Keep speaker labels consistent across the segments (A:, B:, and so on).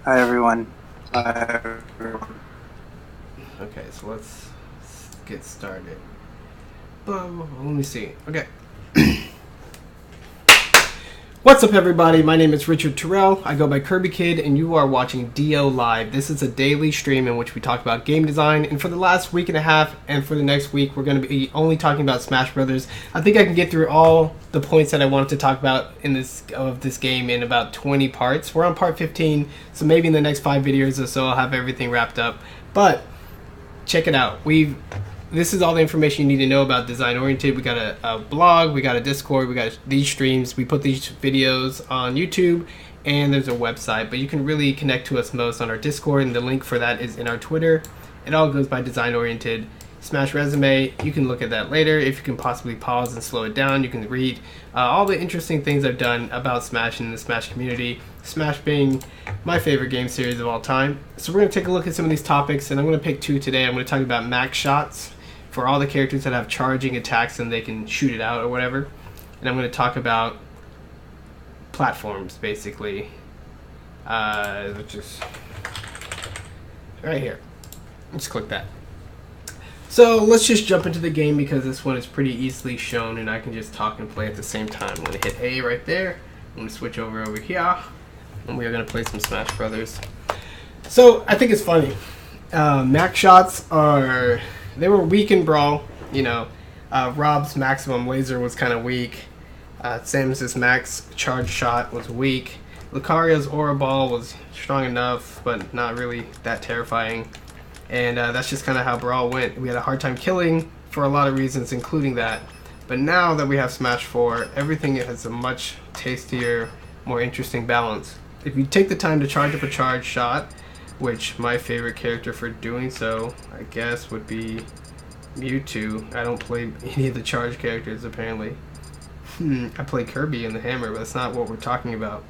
A: Hi everyone. Hi everyone.
B: Okay, so let's get started. Let me see. Okay. What's up, everybody? My name is Richard Terrell. I go by Kirby Kid, and you are watching DO Live. This is a daily stream in which we talk about game design. And for the last week and a half, and for the next week, we're going to be only talking about Smash Brothers. I think I can get through all the points that I wanted to talk about in this game in about 20 parts. We're on part 15, so maybe in the next 5 videos or so, I'll have everything wrapped up. But check it out. This is all the information you need to know about Design Oriented. We got a blog, we got a Discord, we got these streams. We put these videos on YouTube, and there's a website. But you can really connect to us most on our Discord, and the link for that is in our Twitter. It all goes by Design Oriented. Smash Resume, you can look at that later. If you can possibly pause and slow it down, you can read all the interesting things I've done about Smash and the Smash community. Smash being my favorite game series of all time. So we're going to take a look at some of these topics, and I'm going to pick 2 today. I'm going to talk about max shots for all the characters that have charging attacks and they can shoot it out or whatever. And I'm going to talk about platforms, basically. Which is right here. Let's click that. So let's just jump into the game because this one is pretty easily shown and I can just talk and play at the same time. I'm going to hit A right there. I'm going to switch over here. And we are going to play some Smash Brothers. So I think it's funny. Max shots they were weak in Brawl. Rob's maximum laser was kind of weak. Samus's max charge shot was weak. Lucario's aura ball was strong enough, but not really that terrifying. And that's just kind of how Brawl went. We had a hard time killing for a lot of reasons, including that. But now that we have Smash 4, everything has a much tastier, more interesting balance. If you take the time to charge up a charge shot, which my favorite character for doing so, I guess, would be Mewtwo. I don't play any of the charge characters, apparently. I play Kirby and the Hammer, but that's not what we're talking about.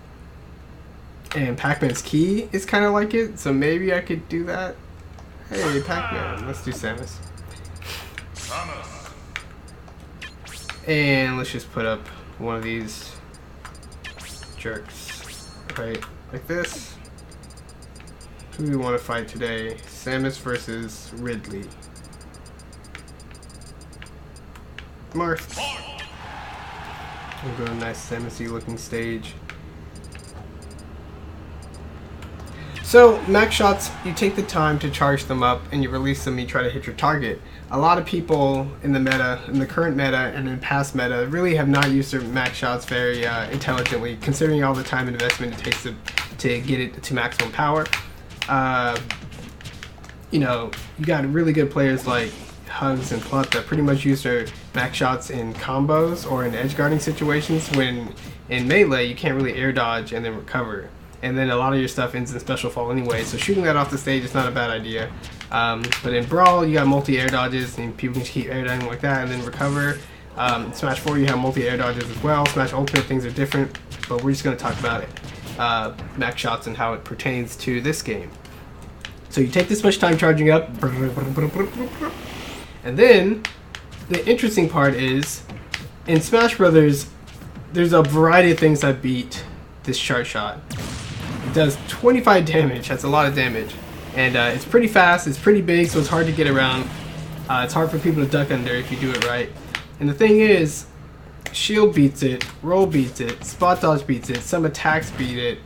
B: And Pac-Man's Key is kind of like it, so maybe I could do that. Hey, Pac-Man, let's do Samus. And let's just put up one of these jerks, right, like this. Who do we want to fight today? Samus versus Ridley. Marth. We'll go to a nice Samus-y looking stage. So, max shots, you take the time to charge them up and you release them and you try to hit your target. A lot of people in the current meta and in past meta, really have not used their max shots very intelligently, considering all the time and investment it takes to get it to maximum power. You got really good players like Hugs and Plutt that pretty much use their max shots in combos or in edge guarding situations, when in Melee you can't really air dodge and then recover. And then a lot of your stuff ends in special fall anyway, so shooting that off the stage is not a bad idea. But in Brawl, you got multi-air dodges, and people can keep air dodging like that and then recover. Smash 4, you have multi-air dodges as well. Smash Ultimate, things are different, but we're just going to talk about it. Max shots and how it pertains to this game. So you take this much time charging up, and then the interesting part is, in Smash Brothers, there's a variety of things that beat this charge shot. It does 25 damage. That's a lot of damage. And it's pretty fast. It's pretty big, so it's hard to get around. It's hard for people to duck under if you do it right. And the thing is, shield beats it, roll beats it, spot dodge beats it, some attacks beat it.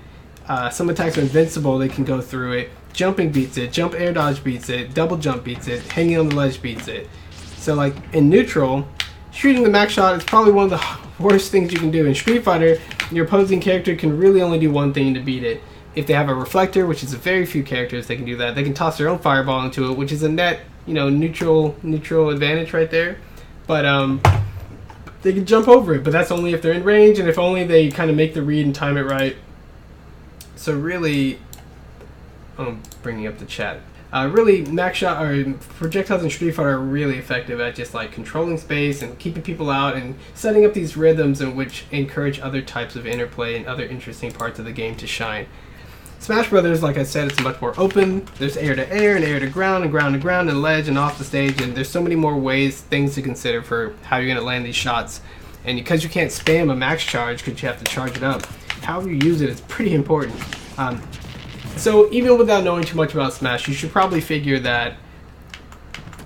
B: Some attacks are invincible, they can go through it. Jumping beats it, jump air dodge beats it, double jump beats it, hanging on the ledge beats it. So like in neutral, shooting the max shot is probably one of the worst things you can do. In Street Fighter, your opposing character can really only do one thing to beat it. If they have a reflector, which is a very few characters that can do that, they can toss their own fireball into it, which is a net, neutral advantage right there. But they can jump over it, but that's only if they're in range and if only they kind of make the read and time it right. So really, I'm bringing up the chat. Really, max shot or projectiles in Street Fighter are really effective at just like controlling space and keeping people out and setting up these rhythms in which encourage other types of interplay and other interesting parts of the game to shine. Smash Brothers, like I said, it's much more open. There's air to air and air to ground and ground to ground and ledge and off the stage, and there's so many more things to consider for how you're going to land these shots. And because you can't spam a max charge because you have to charge it up, how you use it is pretty important. So even without knowing too much about Smash, you should probably figure that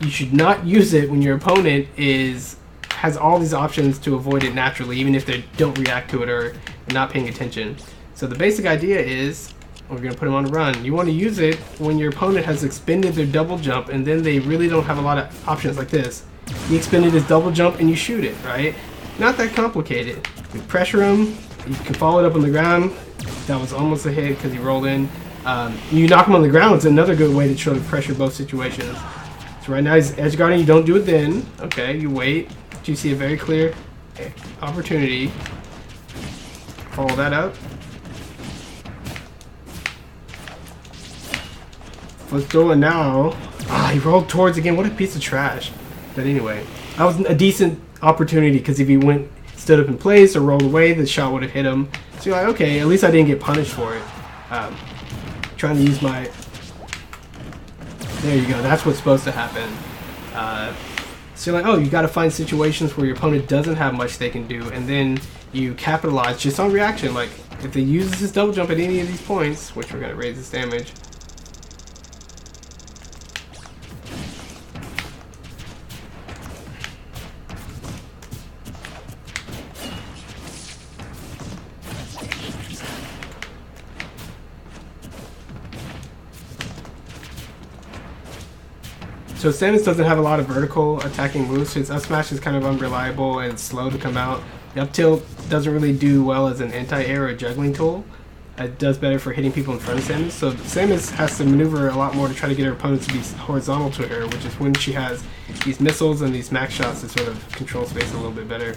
B: you should not use it when your opponent has all these options to avoid it naturally, even if they don't react to it or are not paying attention. So the basic idea is, we're going to put him on a run. You want to use it when your opponent has expended their double jump and then they really don't have a lot of options like this. He expended his double jump and you shoot it, right? Not that complicated. You pressure him, you can follow it up on the ground. That was almost a hit because he rolled in. You knock him on the ground, it's another good way to try to pressure both situations. So right now he's edge guarding, you don't do it then. Okay, you wait. You see a very clear opportunity. Follow that up. Let's go, and now he rolled towards again. What a piece of trash. But anyway, that was a decent opportunity because if he stood up in place or rolled away, the shot would have hit him. So you're like, okay, at least I didn't get punished for it. Trying to use my... There you go. That's what's supposed to happen. So you're like, oh, you got to find situations where your opponent doesn't have much they can do, and then you capitalize just on reaction. Like if they use this double jump at any of these points, which we're going to raise this damage. So Samus doesn't have a lot of vertical attacking moves. His up smash is kind of unreliable and slow to come out. The up tilt doesn't really do well as an anti-air or juggling tool. It does better for hitting people in front of Samus. So Samus has to maneuver a lot more to try to get her opponents to be horizontal to her, which is when she has these missiles and these max shots to sort of control space a little bit better.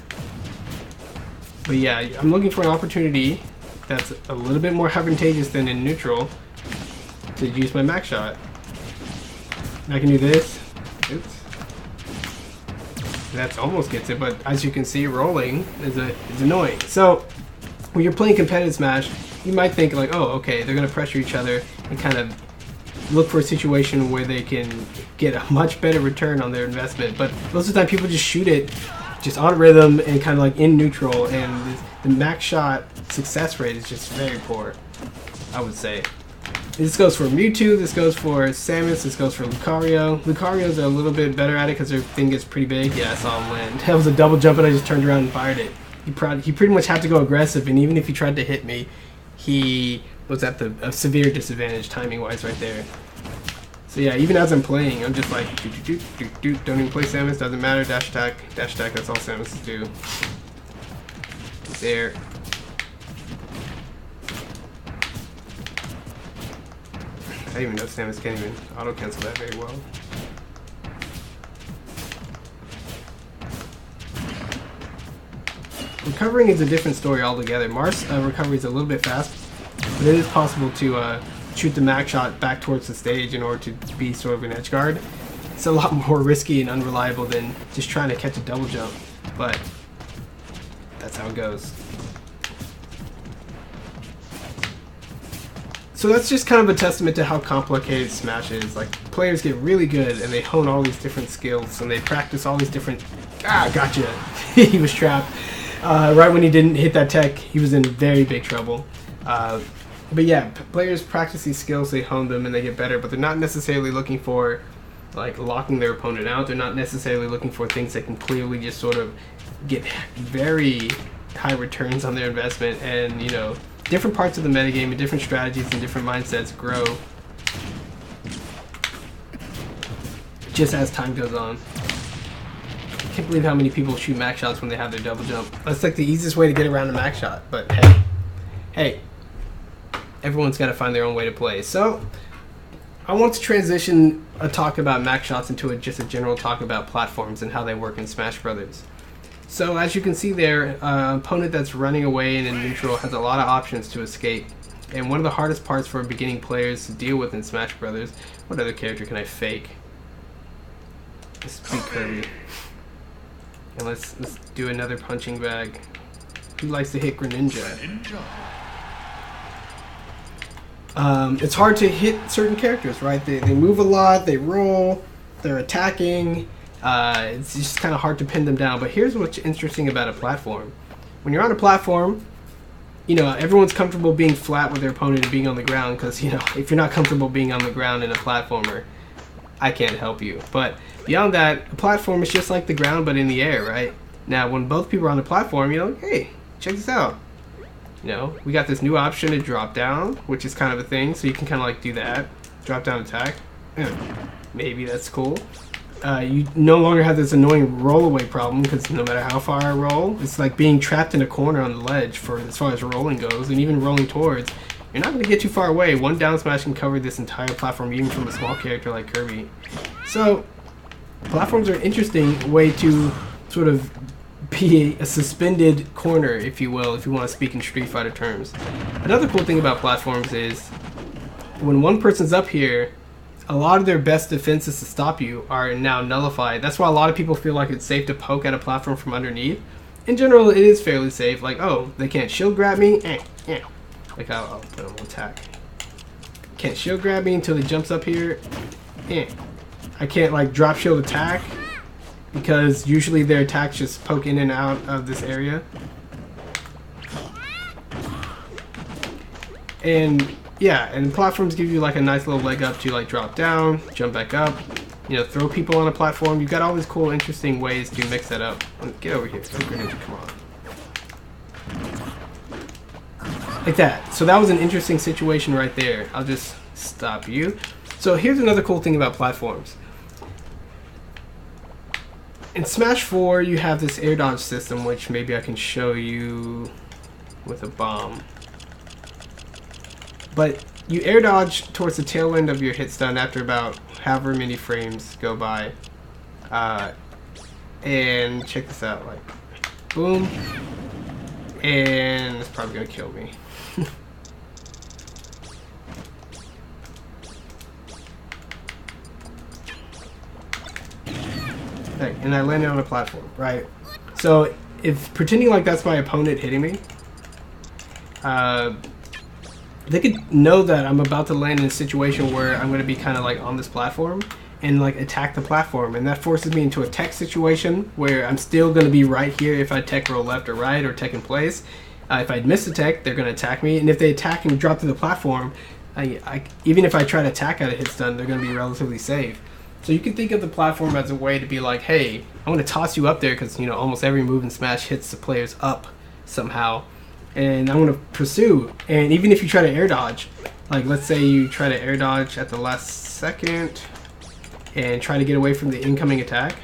B: But yeah, I'm looking for an opportunity that's a little bit more advantageous than in neutral to use my max shot. I can do this. Oops. That almost gets it, but as you can see, rolling is annoying. So when you're playing competitive Smash, you might think like, oh, okay, they're going to pressure each other and kind of look for a situation where they can get a much better return on their investment. But most of the time, people just shoot it just on rhythm and kind of like in neutral, and the max shot success rate is just very poor, I would say. This goes for Mewtwo, this goes for Samus, this goes for Lucario. Lucario's a little bit better at it because their thing gets pretty big. Yeah, I saw him land. That was a double jump and I just turned around and fired it. He pretty much had to go aggressive, and even if he tried to hit me, he was at a severe disadvantage timing-wise right there. So yeah, even as I'm playing, I'm just like, don't even play Samus, doesn't matter, dash attack, that's all Samus do. There. I didn't even know Samus can't even auto-cancel that very well. Recovering is a different story altogether. Mars recovery is a little bit fast, but it is possible to shoot the max shot back towards the stage in order to be sort of an edge guard. It's a lot more risky and unreliable than just trying to catch a double jump, but that's how it goes. So that's just kind of a testament to how complicated Smash is. Like, players get really good and they hone all these different skills and they practice all these different... Gotcha! He was trapped. Right when he didn't hit that tech, he was in very big trouble. But yeah, players practice these skills, they hone them, and they get better, but they're not necessarily looking for, like, locking their opponent out. They're not necessarily looking for things that can clearly just sort of get very high returns on their investment, and, you know, different parts of the metagame and different strategies and different mindsets grow just as time goes on. I can't believe how many people shoot max shots when they have their double jump. That's like the easiest way to get around a max shot, but hey, everyone's got to find their own way to play. So I want to transition a talk about max shots into just a general talk about platforms and how they work in Smash Brothers. So as you can see there, an opponent that's running away and in neutral has a lot of options to escape. And one of the hardest parts for beginning players to deal with in Smash Brothers, what other character can I fake? Let's be Kirby. And let's do another punching bag. Who likes to hit Greninja? It's hard to hit certain characters, right? They move a lot, they roll, they're attacking. It's just kind of hard to pin them down. But here's what's interesting about a platform. When you're on a platform, you know, everyone's comfortable being flat with their opponent and being on the ground because, you know, if you're not comfortable being on the ground in a platformer, I can't help you. But beyond that, a platform is just like the ground but in the air, right? Now, when both people are on the platform, you know, hey, check this out. You know, we got this new option to drop down, which is kind of a thing, so you can kind of like do that. Drop down attack. Maybe that's cool. You no longer have this annoying roll-away problem because no matter how far I roll, it's like being trapped in a corner on the ledge for as far as rolling goes, and even rolling towards. You're not going to get too far away. One down smash can cover this entire platform, even from a small character like Kirby. So, platforms are an interesting way to sort of be a suspended corner, if you will, if you want to speak in Street Fighter terms. Another cool thing about platforms is when one person's up here, a lot of their best defenses to stop you are now nullified. That's why a lot of people feel like it's safe to poke at a platform from underneath. In general, it is fairly safe. Like, oh, they can't shield grab me. Like, I'll put them on attack. Can't shield grab me until he jumps up here. I can't, like, drop shield attack because usually their attacks just poke in and out of this area. And yeah, and platforms give you like a nice little leg up to like drop down, jump back up, you know, throw people on a platform. You've got all these cool, interesting ways to mix that up. Get over here, Greninja, come on. Like that. So that was an interesting situation right there. I'll just stop you. So here's another cool thing about platforms. In Smash 4, you have this air dodge system, which maybe I can show you with a bomb. But you air dodge towards the tail end of your hit stun after about however many frames go by. And check this out, like, boom. And it's probably gonna kill me. Okay, and I landed on a platform, right? So if pretending like that's my opponent hitting me, they could know that I'm about to land in a situation where I'm going to be kind of like on this platform and like attack the platform, and that forces me into a tech situation where I'm still going to be right here if I tech roll left or right or tech in place. If I miss a tech, they're going to attack me, and if they attack and drop to the platform, even if I try to attack at a hit stun, they're going to be relatively safe. So you can think of the platform as a way to be like, hey, I'm going to toss you up there because, you know, almost every move in Smash hits the players up somehow. And I'm going to pursue. And even if you try to air dodge, like let's say you try to air dodge at the last second and try to get away from the incoming attack.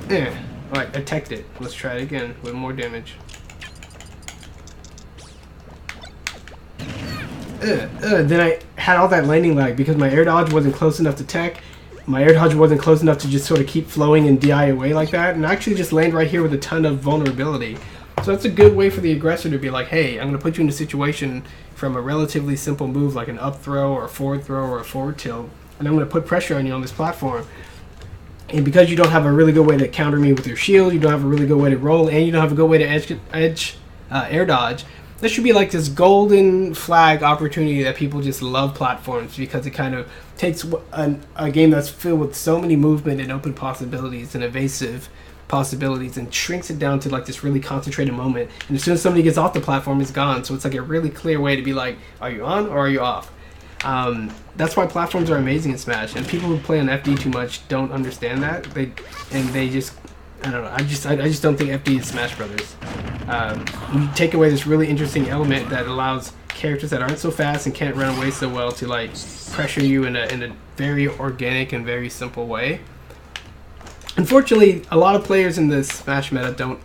B: Alright, I teched it. Let's try it again with more damage. Then I had all that landing lag because my air dodge wasn't close enough to tech. My air dodge wasn't close enough to just sort of keep flowing and DI away like that. And I actually just land right here with a ton of vulnerability. So that's a good way for the aggressor to be like, hey, I'm going to put you in a situation from a relatively simple move like an up throw or a forward throw or a forward tilt, and I'm going to put pressure on you on this platform. And because you don't have a really good way to counter me with your shield, you don't have a really good way to roll, and you don't have a good way to edge air dodge, this should be like this golden flag opportunity that people just love platforms because it kind of takes a game that's filled with so many movement and open possibilities and evasive possibilities and shrinks it down to like this really concentrated moment, and as soon as somebody gets off the platform, it's gone. So it's like a really clear way to be like, are you on or are you off? That's why platforms are amazing in Smash, and people who play on FD too much don't understand that. They just, I don't know, I just don't think FD is Smash Brothers. You take away this really interesting element that allows characters that aren't so fast and can't run away so well to like pressure you in a very organic and very simple way. Unfortunately, a lot of players in the Smash meta don't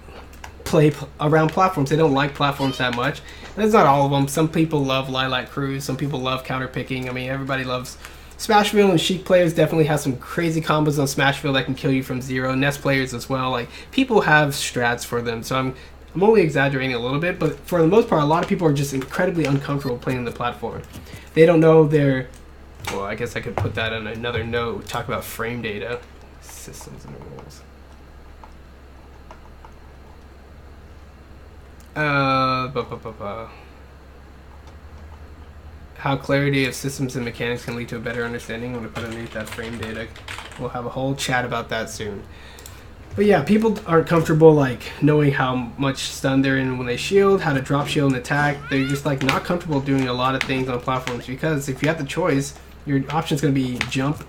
B: play around platforms. They don't like platforms that much. And that's not all of them. Some people love Lilac Cruise. Some people love counter picking. I mean, everybody loves Smashville, and Sheik players definitely have some crazy combos on Smashville that can kill you from zero. Nest players as well. Like, people have strats for them. So I'm only exaggerating a little bit, but for the most part, a lot of people are just incredibly uncomfortable playing the platform. They don't know their... Well, I guess I could put that on another note. Talk about frame data. Systems and rules. How clarity of systems and mechanics can lead to a better understanding. I'm going to put underneath that frame data. We'll have a whole chat about that soon. But yeah, people aren't comfortable like knowing how much stun they're in when they shield, how to drop shield and attack. They're just like not comfortable doing a lot of things on platforms, because if you have the choice, your option's going to be jump,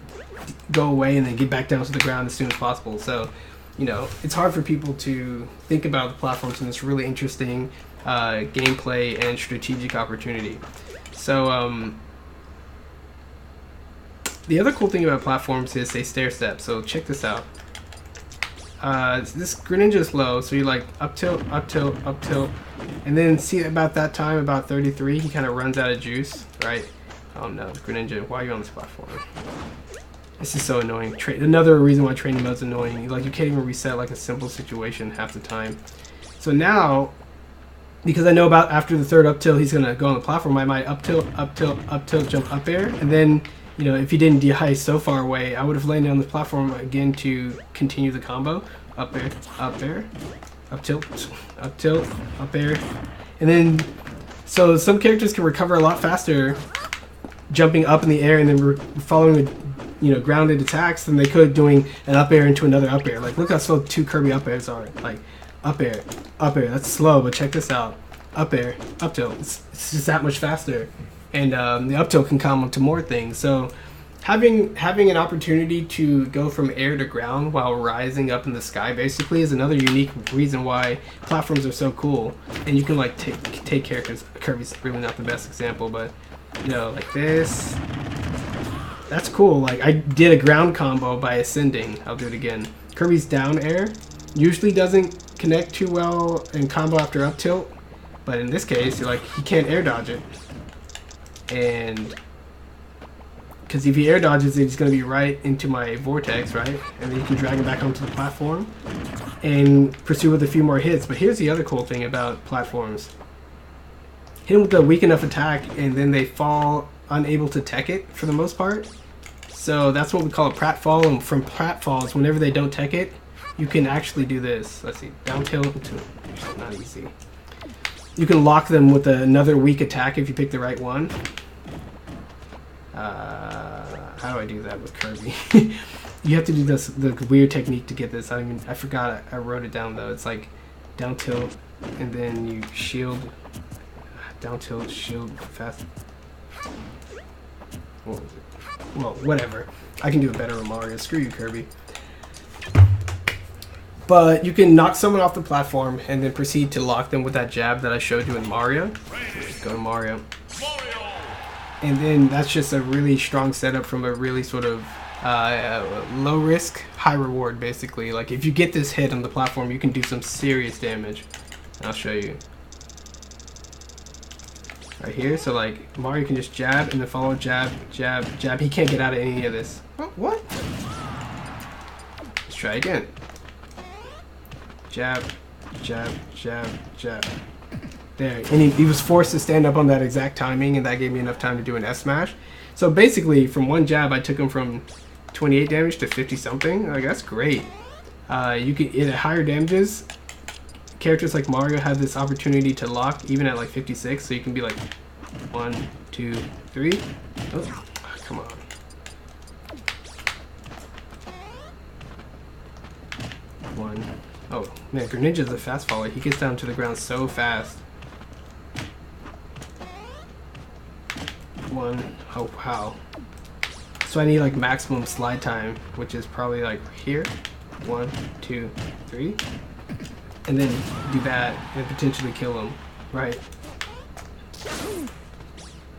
B: go away, and then get back down to the ground as soon as possible. So, you know, it's hard for people to think about the platforms in this really interesting gameplay and strategic opportunity. So the other cool thing about platforms is they stair step. So check this out. This Greninja is low, so you like up tilt, up tilt, up tilt, and then see about that time, about 33, he kind of runs out of juice, right? Oh no, Greninja, why are you on this platform? This is so annoying. Another reason why training mode's annoying. Like, you can't even reset like a simple situation half the time. So now, because I know about after the third up tilt, he's gonna go on the platform. I might up tilt, up tilt, up tilt, jump up air, and then, you know, if he didn't de-high so far away, I would have landed on the platform again to continue the combo. Up air, up air, up tilt, up tilt, up air, and then so some characters can recover a lot faster jumping up in the air and then following with, you know, grounded attacks than they could doing an up air into another up air. Like, look how slow 2 Kirby up airs are. Like, up air, that's slow, but check this out. Up air, up tilt, it's just that much faster. And the up tilt can come to more things. So having an opportunity to go from air to ground while rising up in the sky basically is another unique reason why platforms are so cool. And you can like take characters. Kirby's really not the best example, but you know, like this. That's cool. Like, I did a ground combo by ascending. I'll do it again. Kirby's down air usually doesn't connect too well in combo after up tilt, but in this case, you're like, he can't air dodge it. And because if he air dodges it, he's going to be right into my vortex, right? And then you can drag him back onto the platform and pursue with a few more hits. But here's the other cool thing about platforms. Hit them with a weak enough attack, and then they fall unable to tech it for the most part. So that's what we call a pratfall. And from pratfalls, whenever they don't tech it, you can actually do this. Let's see, down tilt into, not easy. You can lock them with another weak attack if you pick the right one. How do I do that with Kirby? You have to do this, the weird technique to get this. I forgot. I wrote it down though. It's like down tilt, and then you shield. Down tilt, shield, fast. What was it? Well, whatever. I can do it better with Mario. Screw you, Kirby. But you can knock someone off the platform and then proceed to lock them with that jab that I showed you in Mario. Just go to Mario. And then that's just a really strong setup from a really sort of low risk, high reward, basically. Like, if you get this hit on the platform, you can do some serious damage. I'll show you. Right here, so like, Mario can just jab and then follow jab, jab, jab. He can't get out of any of this. Oh, what? Let's try again. Jab, jab, jab, jab. There, and he was forced to stand up on that exact timing, and that gave me enough time to do an S smash. So basically, from one jab, I took him from 28 damage to 50 something. Like, that's great. You can, at higher damages, characters like Mario have this opportunity to lock even at like 56, so you can be like 1, 2, 3. Oh, come on. One. Oh man, Greninja's a fast faller. He gets down to the ground so fast. 1. Oh wow. So I need like maximum slide time, which is probably like here. 1, 2, 3. And then do that and potentially kill him, right?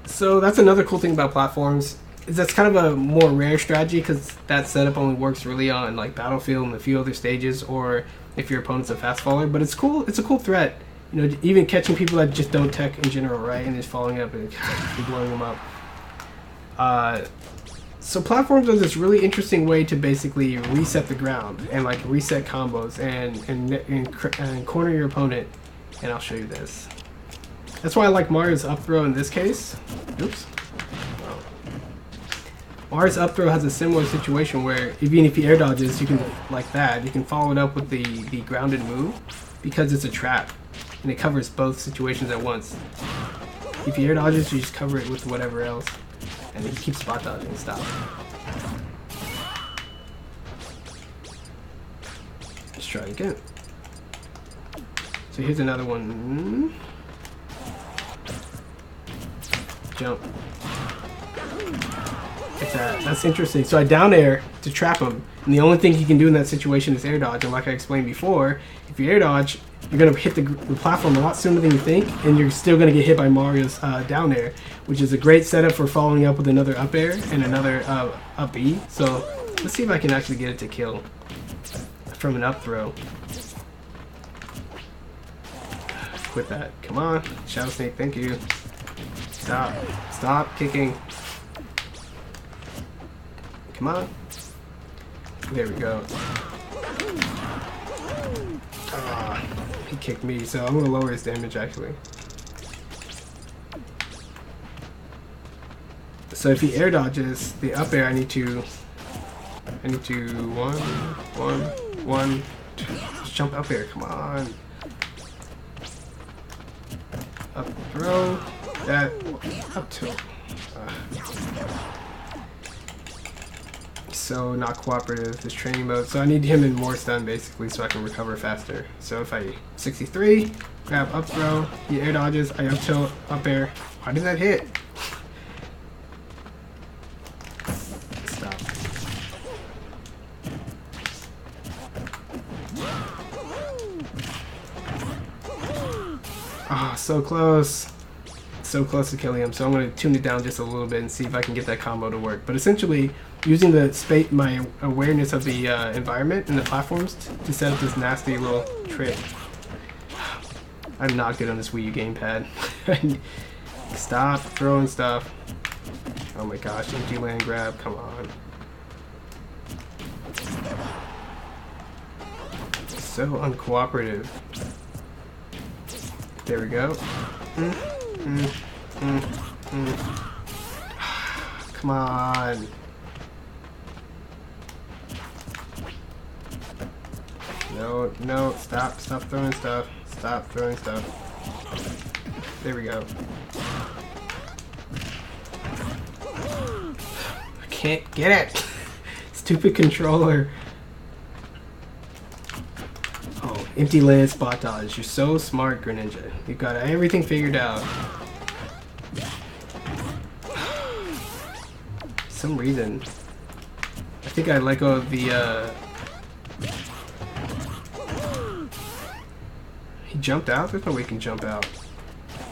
B: So that's another cool thing about platforms. Is that's kind of a more rare strategy, because that setup only works really on like Battlefield and a few other stages, or if your opponent's a fast faller. But it's cool. It's a cool threat. You know, even catching people that just don't tech in general, right? And just following up and blowing them up. So platforms are this really interesting way to basically reset the ground and like reset combos and corner your opponent. And I'll show you this. That's why I like Mario's up throw in this case. Oops. Oh. Mario's up throw has a similar situation where even if he air dodges, you can, like that, you can follow it up with the grounded move, because it's a trap and it covers both situations at once. If he air dodges, you just cover it with whatever else. And then you keep spot dodging and stop. Let's try again. So here's another one. Jump. Like that. That's interesting. So I down air to trap him, and the only thing he can do in that situation is air dodge. And like I explained before, if you air dodge, you're gonna hit the platform a lot sooner than you think, and you're still gonna get hit by Mario's down air, which is a great setup for following up with another up air and another up E. So let's see if I can actually get it to kill from an up throw. Quit that. Come on, Shadow Snake. Thank you. Stop. Stop kicking. Come on. There we go. He kicked me, so I'm gonna lower his damage actually. So if he air dodges the up air, I need to one, two, just jump up air. Come on. Up throw that up tilt. So not cooperative, this training mode. So I need him in more stun basically so I can recover faster. So if I 63, grab up throw, he air dodges, I up tilt, up air. Why did that hit? Stop. Ah, oh, so close. So close to killing him. So I'm going to tune it down just a little bit and see if I can get that combo to work. But essentially, using the my awareness of the environment and the platforms to set up this nasty little trick. I'm not good on this Wii U gamepad. Stop throwing stuff. Oh my gosh, empty land grab, come on. So uncooperative. There we go. Come on. No, no, stop throwing stuff. Stop throwing stuff. There we go. I can't get it. Stupid controller. Oh, empty land spot dodge. You're so smart, Greninja. You've got everything figured out. For some reason, I think I let go of the he jumped out? There's no way he can jump out.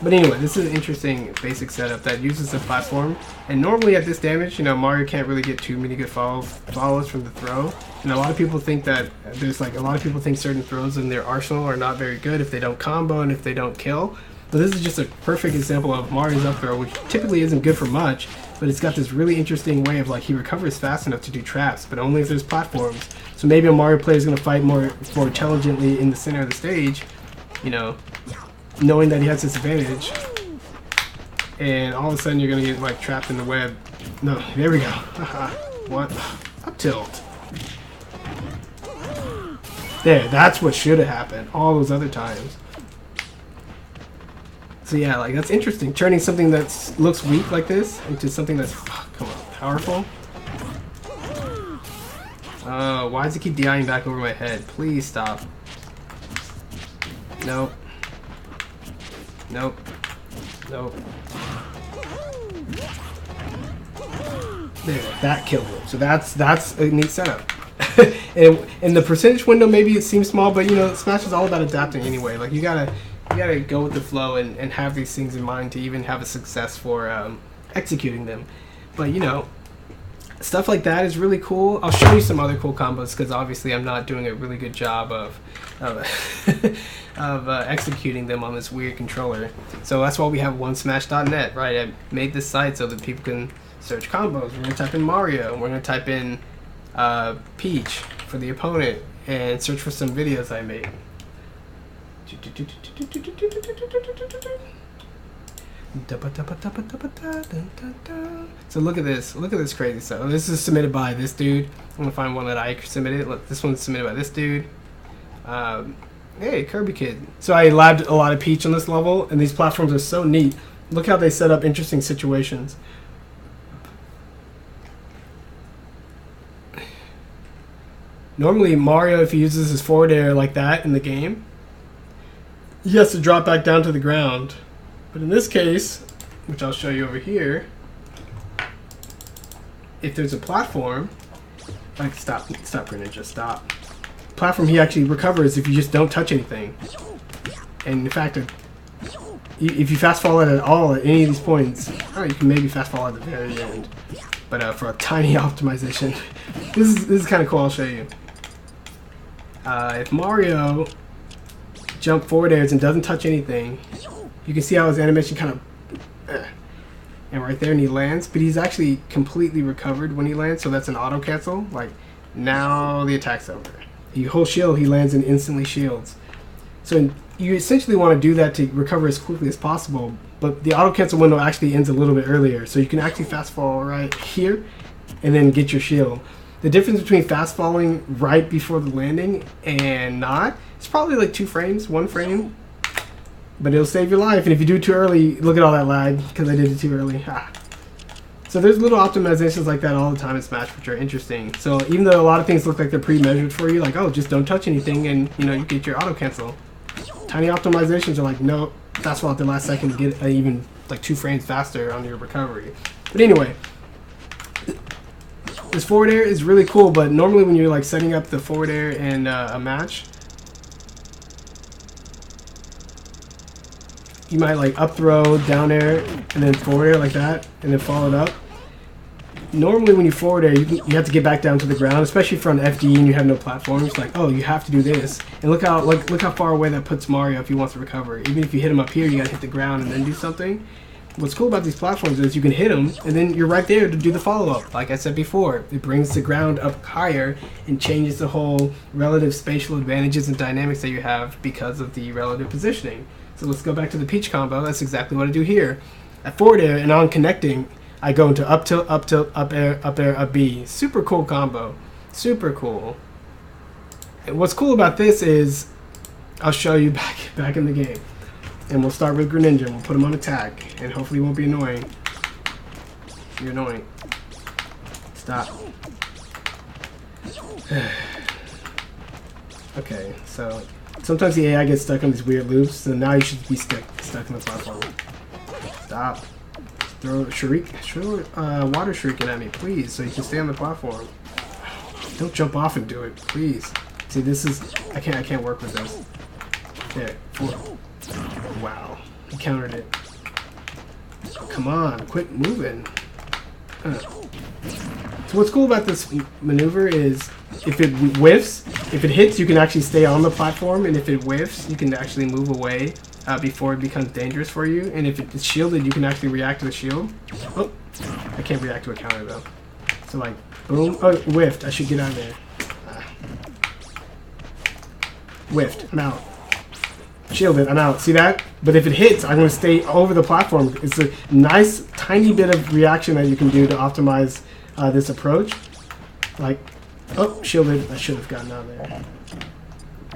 B: But anyway, this is an interesting basic setup that uses the platform. And normally at this damage, you know, Mario can't really get too many good follows from the throw. And a lot of people think that certain throws in their arsenal are not very good if they don't combo and if they don't kill. But this is just a perfect example of Mario's up throw, which typically isn't good for much, but it's got this really interesting way of like he recovers fast enough to do traps, but only if there's platforms. So maybe a Mario player is going to fight more intelligently in the center of the stage, you know, knowing that he has this advantage, and all of a sudden you're gonna get like trapped in the web. No, there we go. What? Up tilt. There, that's what should have happened all those other times. So yeah, like that's interesting. Turning something that looks weak like this into something that's, come on, powerful. Why does it keep DIing back over my head? Please stop. Nope. Nope. Nope. There, that killed him. So that's a neat setup. and the percentage window, maybe it seems small, but you know, Smash is all about adapting anyway. Like you gotta go with the flow and have these things in mind to even have a success for executing them. But you know, stuff like that is really cool. I'll show you some other cool combos because obviously I'm not doing a really good job of executing them on this weird controller. So that's why we have OneSmash.net, right? I made this site so that people can search combos. We're going to type in Mario, we're going to type in Peach for the opponent, and search for some videos I made. So look at this crazy stuff. This is submitted by this dude. I'm gonna find one that I submitted. Look, this one's submitted by this dude. Hey, Kirby Kid. So I labbed a lot of Peach on this level, and these platforms are so neat. Look how they set up interesting situations. Normally, Mario, if he uses his forward air like that in the game, he has to drop back down to the ground. But in this case, which I'll show you over here, if there's a platform, like stop Greninja, stop. Platform he actually recovers if you just don't touch anything. And in fact, if you fast forward at all at any of these points, you can maybe fast forward at the very end. But for a tiny optimization, this is kind of cool. I'll show you. If Mario jump forward airs and doesn't touch anything, you can see how his animation kind of, and right there, and he lands. But he's actually completely recovered when he lands, so that's an auto cancel. Like now, the attack's over. You hold shield, he lands and instantly shields. So you essentially want to do that to recover as quickly as possible, but the auto cancel window actually ends a little bit earlier, so you can actually fast fall right here and then get your shield. The difference between fast falling right before the landing and not, it's probably like 2 frames, 1 frame, but it'll save your life. And if you do it too early, look at all that lag because I did it too early. So there's little optimizations like that all the time in Smash, which are interesting. So even though a lot of things look like they're pre-measured for you, like, oh, just don't touch anything and you get your auto cancel. Tiny optimizations are like, no, fast fall at the last second to get even like 2 frames faster on your recovery. But anyway, this forward air is really cool, but normally when you're like setting up the forward air in a match, you might like up throw, down air, and then forward air like that, and then follow it up. Normally when you forward air, you have to get back down to the ground, especially for an FD and you have no platform. It's like, oh, you have to do this. And look how far away that puts Mario if he wants to recover. Even if you hit him up here, you gotta hit the ground and then do something. What's cool about these platforms is you can hit them, and then you're right there to do the follow-up. Like I said before, it brings the ground up higher and changes the whole relative spatial advantages and dynamics that you have because of the relative positioning. So let's go back to the Peach combo. That's exactly what I do here. At forward air and on connecting, I go into up tilt, up air, up B. Super cool combo. Super cool. And what's cool about this is, I'll show you back in the game. And we'll start with Greninja, and we'll put him on attack, and hopefully he won't be annoying. You're annoying. Stop. Okay, so sometimes the AI gets stuck on these weird loops, so now you should be stuck in the platform. Stop. Throw water shuriken at me, please, so you can stay on the platform. Don't jump off and do it, please. See, this is I can't work with this. There, 4. Wow, he countered it. Come on, quit moving. So what's cool about this maneuver is if it whiffs, if it hits, you can actually stay on the platform, and if it whiffs, you can actually move away before it becomes dangerous for you. And if it's shielded, you can actually react to the shield. Oh, I can't react to a counter though. So like, boom. Oh, whiffed. I should get out of there. Whiffed. I'm out. Shielded. I'm out. See that? But if it hits, I'm going to stay over the platform. It's a nice, tiny bit of reaction that you can do to optimize this approach. Like, oh, shielded. I should have gotten out of there.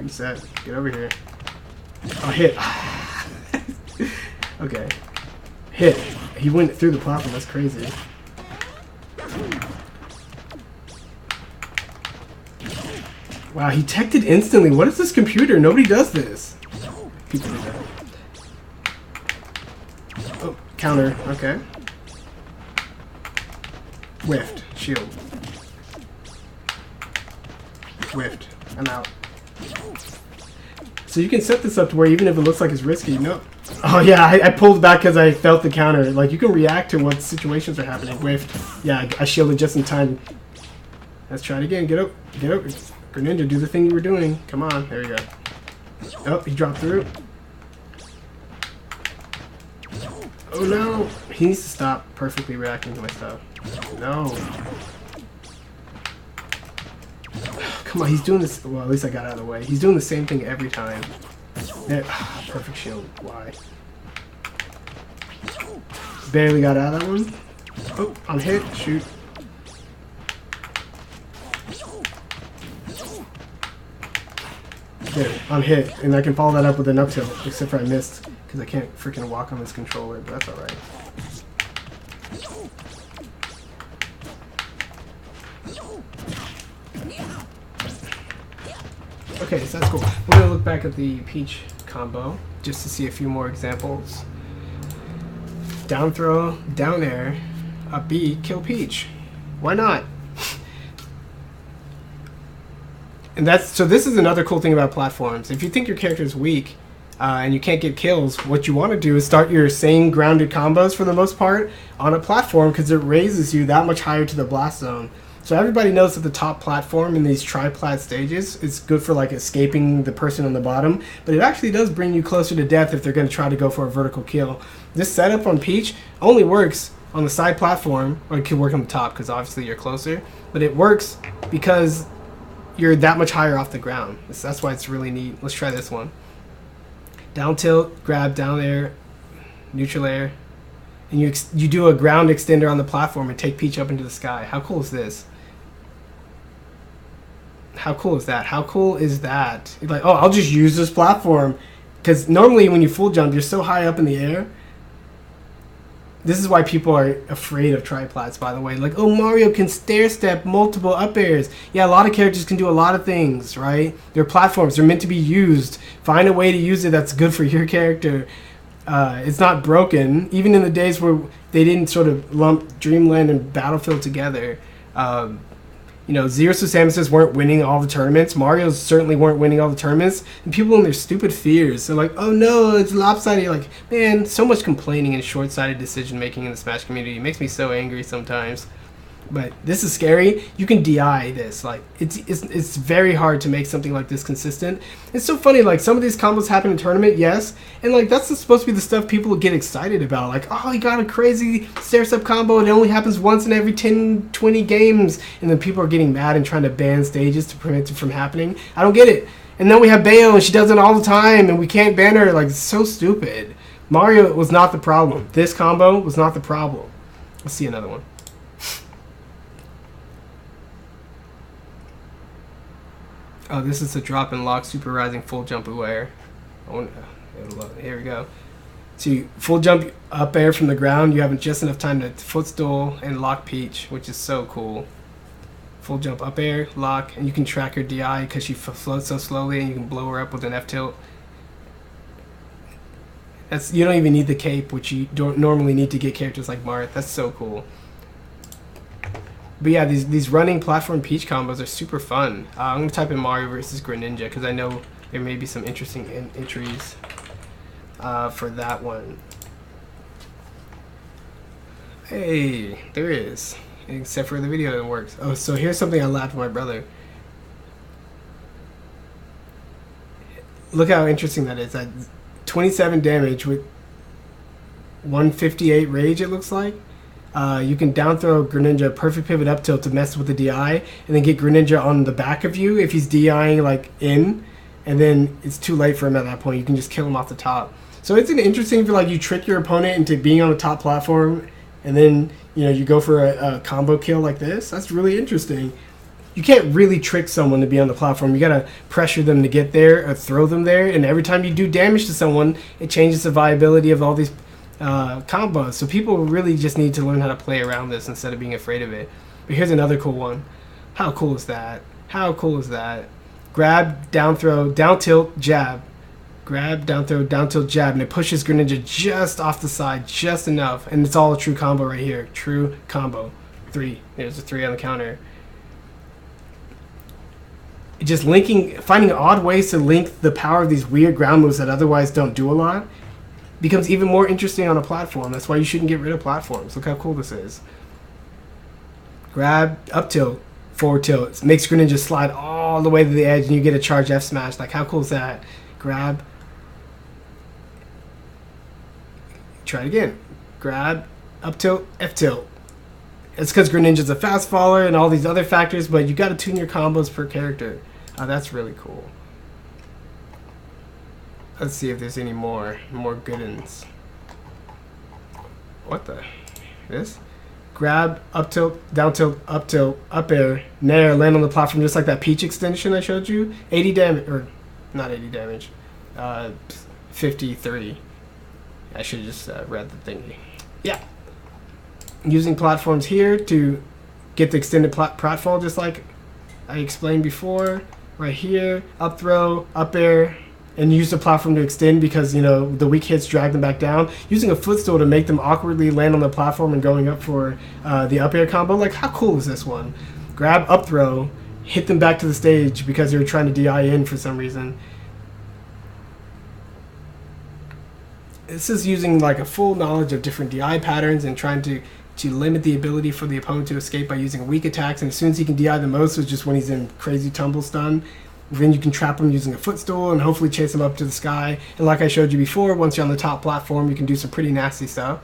B: Reset. Get over here. Oh, hit. Okay. Hit. He went through the platform. That's crazy. Wow, he teched it instantly. What is this computer? Nobody does this. People do that. Oh, counter. Okay. Whiffed. Shield. Whiffed. I'm out. So you can set this up to where even if it looks like it's risky, no. Oh yeah, I pulled back because I felt the counter. Like you can react to what situations are happening. Whiffed. Yeah, I shielded just in time. Let's try it again. Get up. Get up. Greninja, do the thing you were doing. Come on. There you go. Oh, he dropped through. Oh no. He needs to stop perfectly reacting to my stuff. No. Come on, he's doing this. Well, at least I got out of the way. He's doing the same thing every time. There, perfect shield. Why? Barely got out of that one. Oh, on hit. Shoot. There, on hit. And I can follow that up with an up tilt. Except for I missed. Because I can't freaking walk on this controller. But that's alright. Okay, so that's cool. We're gonna look back at the Peach combo just to see a few more examples. Down throw, down air, up B, kill Peach. Why not? And so this is another cool thing about platforms. If you think your character is weak and you can't get kills, what you want to do is start your same grounded combos for the most part on a platform, because it raises you that much higher to the blast zone. So everybody knows that the top platform in these tri-plat stages is good for like escaping the person on the bottom, but it actually does bring you closer to death if they're going to try to go for a vertical kill. This setup on Peach only works on the side platform, or it could work on the top because obviously you're closer, but it works because you're that much higher off the ground. That's why it's really neat. Let's try this one. Down tilt, grab, down air, neutral air, and you do a ground extender on the platform and take Peach up into the sky. How cool is this? How cool is that? How cool is that? You're like, oh, I'll just use this platform. Because normally when you full jump, you're so high up in the air. This is why people are afraid of triplats, by the way. Like, oh, Mario can stair step multiple up airs. Yeah, a lot of characters can do a lot of things, right? They're platforms. They're meant to be used. Find a way to use it that's good for your character. It's not broken. Even in the days where they didn't sort of lump Dreamland and Battlefield together, you know, Zero Suit Samuses weren't winning all the tournaments. Mario's certainly weren't winning all the tournaments. And people in their stupid fears, they're like, oh no, it's lopsided. You're like, man, so much complaining and short-sighted decision-making in the Smash community. It makes me so angry sometimes. But this is scary. You can DI this. Like, it's very hard to make something like this consistent. It's so funny, like, some of these combos happen in tournament, yes. And, like, that's supposed to be the stuff people get excited about. Like, oh, he got a crazy stair-step combo. It only happens once in every 10, 20 games. And then people are getting mad and trying to ban stages to prevent it from happening. I don't get it. And then we have Bayo, and she does it all the time, and we can't ban her. Like, it's so stupid. Mario was not the problem. This combo was not the problem. Let's see another one. Oh, this is a drop and lock super rising full jump air. Here we go. So you full jump up air from the ground. You have just enough time to footstool and lock Peach, which is so cool. Full jump up air, lock, and you can track her DI because she floats so slowly, and you can blow her up with an F tilt. You don't even need the cape, which you don't normally need to get characters like Marth. That's so cool. But yeah, these running platform Peach combos are super fun. I'm going to type in Mario versus Greninja because I know there may be some interesting entries for that one. Hey, there is. Except for the video that works. Oh, so here's something I laughed at my brother. Look how interesting that is. That 27 damage with 158 rage, it looks like. You can down throw Greninja perfect pivot up tilt to mess with the DI, and then get Greninja on the back of you if he's DIing like in, and then it's too late for him at that point. You can just kill him off the top. So it's an interesting for like you trick your opponent into being on the top platform, and then you go for a combo kill like this. That's really interesting. You can't really trick someone to be on the platform. You gotta pressure them to get there or throw them there, and every time you do damage to someone, it changes the viability of all these combos. So people really just need to learn how to play around this instead of being afraid of it. But here's another cool one. How cool is that? How cool is that? Grab, down throw, down tilt, jab. Grab, down throw, down tilt, jab, and it pushes Greninja just off the side, just enough, and it's all a true combo right here. True combo. 3. There's a 3 on the counter. Just finding odd ways to link the power of these weird ground moves that otherwise don't do a lot becomes even more interesting on a platform. That's why you shouldn't get rid of platforms. Look how cool this is. Grab, up tilt, forward tilt. It makes Greninja slide all the way to the edge, and you get a charge F smash. Like, how cool is that? Grab. Try it again. Grab, up tilt, F tilt. It's because Greninja's a fast faller and all these other factors, but you got to tune your combos per character. That's really cool. Let's see if there's any more good ones. What the? This? Grab, up tilt, up air, nair, land on the platform just like that Peach extension I showed you. 80 damage, or not 80 damage, 53. I should have just read the thingy. Yeah. Using platforms here to get the extended pratfall just like I explained before. right here, up throw, up air, and use the platform to extend because, the weak hits drag them back down. Using a footstool to make them awkwardly land on the platform and going up for the up air combo. Like, how cool is this one? Grab up throw, hit them back to the stage because they were trying to DI in for some reason. This is using like a full knowledge of different DI patterns and trying to limit the ability for the opponent to escape by using weak attacks. And as soon as he can DI the most is just when he's in crazy tumble stun. Then you can trap him using a footstool and hopefully chase him up to the sky. And like I showed you before, once you're on the top platform, you can do some pretty nasty stuff.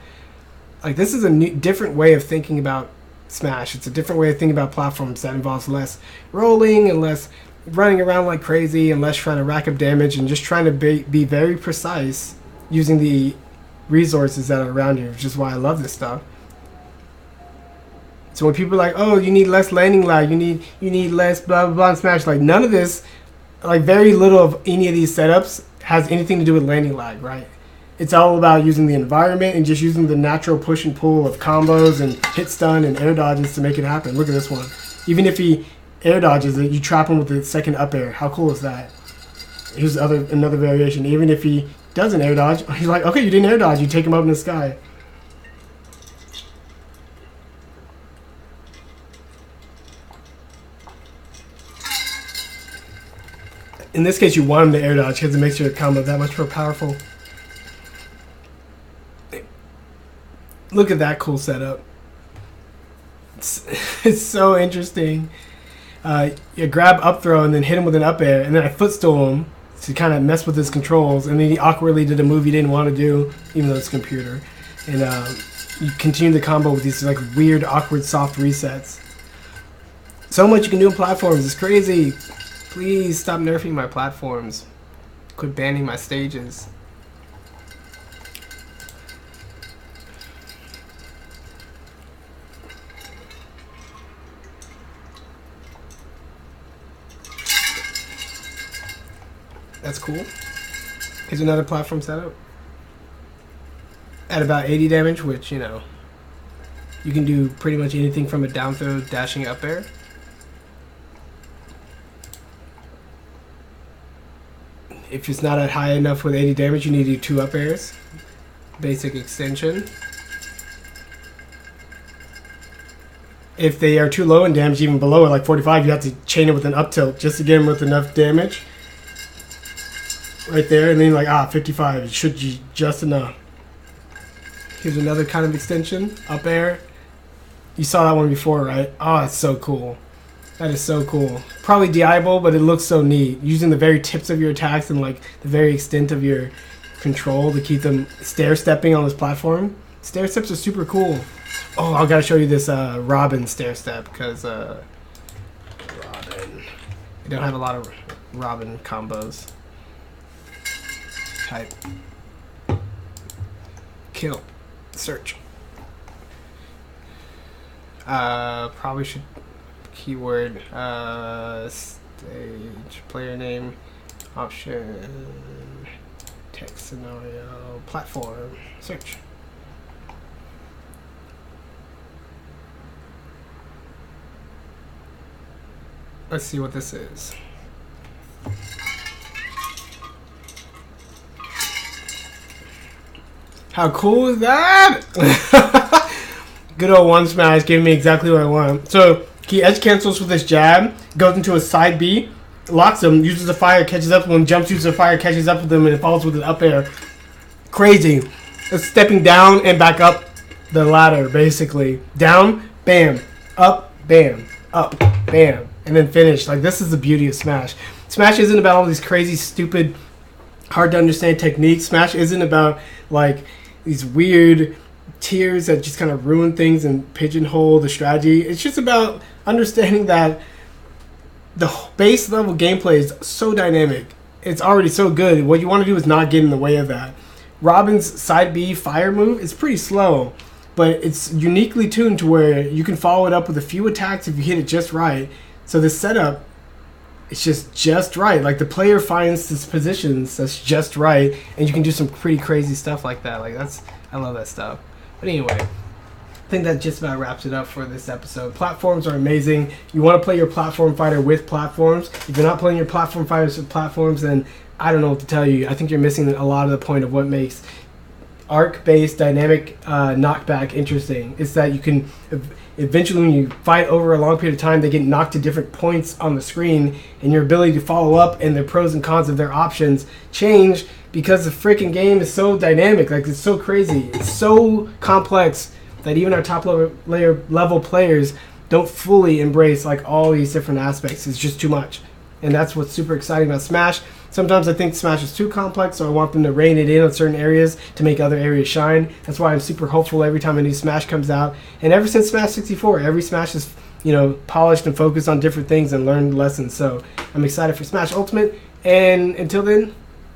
B: Like, this is a different way of thinking about Smash. It's a different way of thinking about platforms that involves less rolling and less running around like crazy and less trying to rack up damage and just trying to be very precise using the resources that are around you, which is why I love this stuff. So when people are like, oh, you need less landing lag, you need less blah blah blah in Smash, like none of this, like very little of any of these setups has anything to do with landing lag, right? It's all about using the environment and just using the natural push and pull of combos and hit stun and air dodges to make it happen. Look at this one. Even if he air dodges it, you trap him with the second up air. How cool is that? Here's another variation. Even if he doesn't air dodge, he's like, okay, you didn't air dodge, you take him up in the sky. In this case, you want him to air dodge because it makes your combo that much more powerful. Look at that cool setup. It's so interesting. You grab up throw and then hit him with an up air, and then I footstool him to kind of mess with his controls, and then he awkwardly did a move he didn't want to do, even though it's a computer. And you continue the combo with these like weird, awkward, soft resets. So much you can do in platforms. It's crazy. Please stop nerfing my platforms. Quit banning my stages. That's cool. Here's another platform setup. At about 80 damage, which, you can do pretty much anything from a down throw, dashing up air. If it's not at high enough with 80 damage, you need to do 2 up airs. Basic extension. If they are too low in damage, even below it, like 45, you have to chain it with an up tilt just to get them with enough damage. Right there, and then like, 55, it should be just enough. Here's another kind of extension, up air. You saw that one before, right? Oh, it's so cool. That is so cool. Probably DIable, but it looks so neat. Using the very tips of your attacks and like the very extent of your control to keep them stair-stepping on this platform. Stair steps are super cool. Oh, I gotta show you this Robin stair step, because Robin. I don't have a lot of Robin combos. Type. Kill. Search. Probably should keyword stage, player name, option, text scenario, platform, search. Let's see what this is. How cool is that? Good old one smash gave me exactly what I want. So he edge cancels with his jab, goes into a side B, locks him, uses the fire, catches up with him, jumps, uses the fire, catches up with him, and it falls with an up air. Crazy. It's stepping down and back up the ladder, basically. Down, bam, up, bam, and then finish. Like, this is the beauty of Smash. Smash isn't about all these crazy, stupid, hard to understand techniques. Smash isn't about, like, these weird tiers that just kind of ruin things and pigeonhole the strategy. It's just about understanding that the base level gameplay is so dynamic. It's already so good. What you want to do is not get in the way of that. Robin's side B fire move is pretty slow, but it's uniquely tuned to where you can follow it up with a few attacks if you hit it just right. So the setup, it's just right. Like, the player finds his positions that's just right, and you can do some pretty crazy stuff like that. Like, I love that stuff. But anyway, I think that just about wraps it up for this episode. Platforms are amazing. You want to play your platform fighter with platforms. If you're not playing your platform fighters with platforms, then I don't know what to tell you. I think you're missing a lot of the point of what makes arc-based dynamic knockback interesting. Is that you can eventually, when you fight over a long period of time, they get knocked to different points on the screen, and your ability to follow up and the pros and cons of their options change because the freaking game is so dynamic. Like, it's so crazy. It's so complex that even our top level players don't fully embrace like all these different aspects. It's just too much. And that's what's super exciting about Smash. Sometimes I think Smash is too complex, so I want them to rein it in on certain areas to make other areas shine. That's why I'm super hopeful every time a new Smash comes out. And ever since Smash 64, every Smash is, polished and focused on different things and learned lessons. So I'm excited for Smash Ultimate. And until then,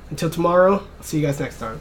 B: until tomorrow, I'll see you guys next time.